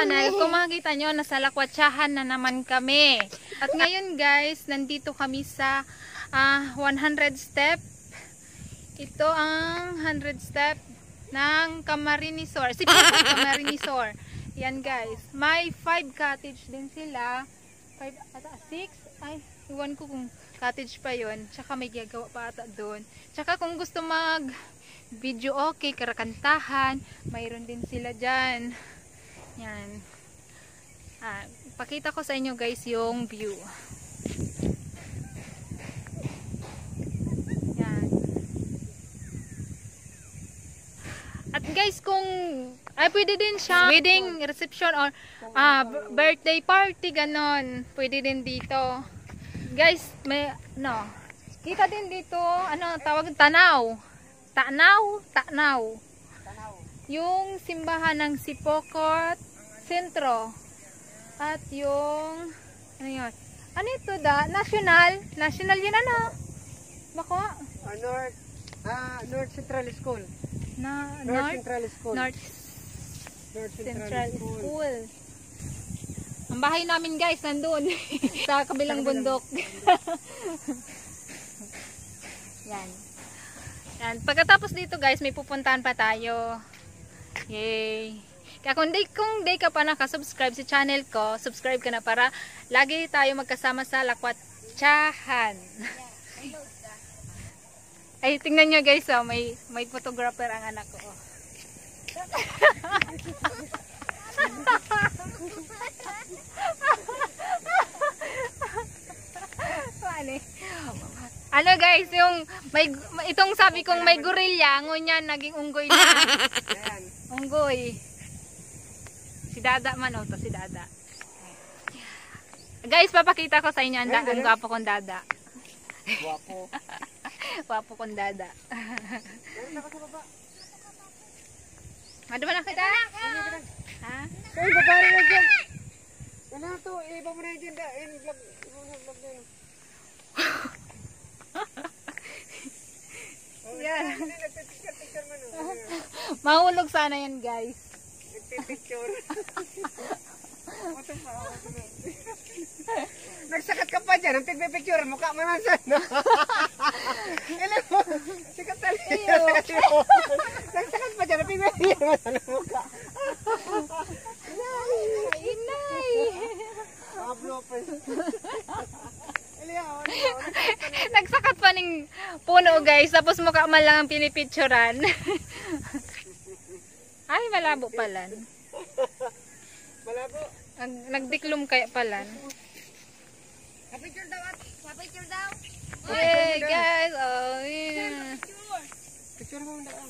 channel, kung makikita nyo, nasa Lakwatsahan na naman kami. At ngayon guys, nandito kami sa 100 step. Ito ang 100 step ng Camarines-Sur. Si Pupong Camarines-Sur. Yan guys. May 5 cottage din sila. 5 ata 6? Ay, iwan ko kung cottage pa yon. Tsaka may gagawa pa ata doon. Tsaka kung gusto mag video okay, karakantahan, mayroon din sila dyan. Yan. Pakita ko sa inyo guys yung view. Yan. At guys, kung pwede din siya wedding reception or birthday party, ganon. Pwede din dito. Guys, may kita din dito, tawag, tanaw. Yung simbahan ng Sipokot Sentro. At yung yun? Ano ito National yun Bako? North Central School. North Central School. Ang bahay namin guys nandun sa kabilang bundok. Yan. Pagkatapos dito guys, may pupuntahan pa tayo. Yay! Kaya kung di ka pa nakasubscribe sa channel ko, subscribe ka na para lagi tayo magkasama sa Lakwatsahan. Ay, tingnan nyo guys, may photographer ang anak ko. Ano guys, yung itong sabi kong may gorilla, ngunyan naging unggoy na. Unggoy. Si Dada man to, si Dada. Guys, papakita ko sa inyo ang gwapo kong Dada. Gwapo. Gwapo kong Dada. Ano ba nakita? Ha? Ay, babari na dyan. Ano to? Iba mo na yun dyan. Vlog na yun. Yan. Mahulog sana yan guys. Nagpipicture. Nagsakat ka pa dyan. Ang pipicture. Mukha mo naman sana. Ilan mo? Sikat talaga. Nagsakat pa dyan. Ang pipicture mo sana mukha. Inay. Bloopers. Nagsakat pa ng puno guys, tapos mukha man lang ang pinipicturan. Ay, malabo pala. Malabo. Nagdiklom kaya pala. Papicture daw at papicture daw. Hey guys, oh yeah. Picture mo daw.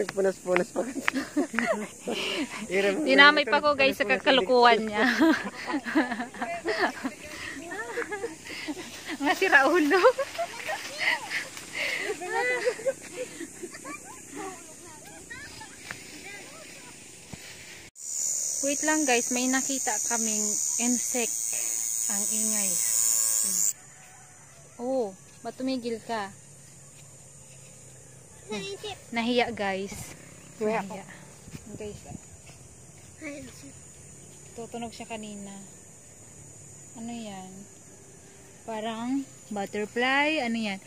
Nagpunas-punas pa kasi. Dinamay pa ko guys sa kakalukuhan niya. Nga si Raulo. Wait lang guys, may nakita kaming insect. Ang ingay. Oh, ba't tumigil ka? Nahiya guys. Nahiya. Guys. Tutunog siya kanina. Ano yan? Parang butterfly. Ano yan?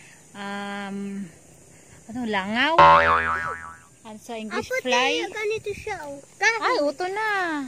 Langaw? Ano sa English? Fly? Ganito siya. Ay, uto na.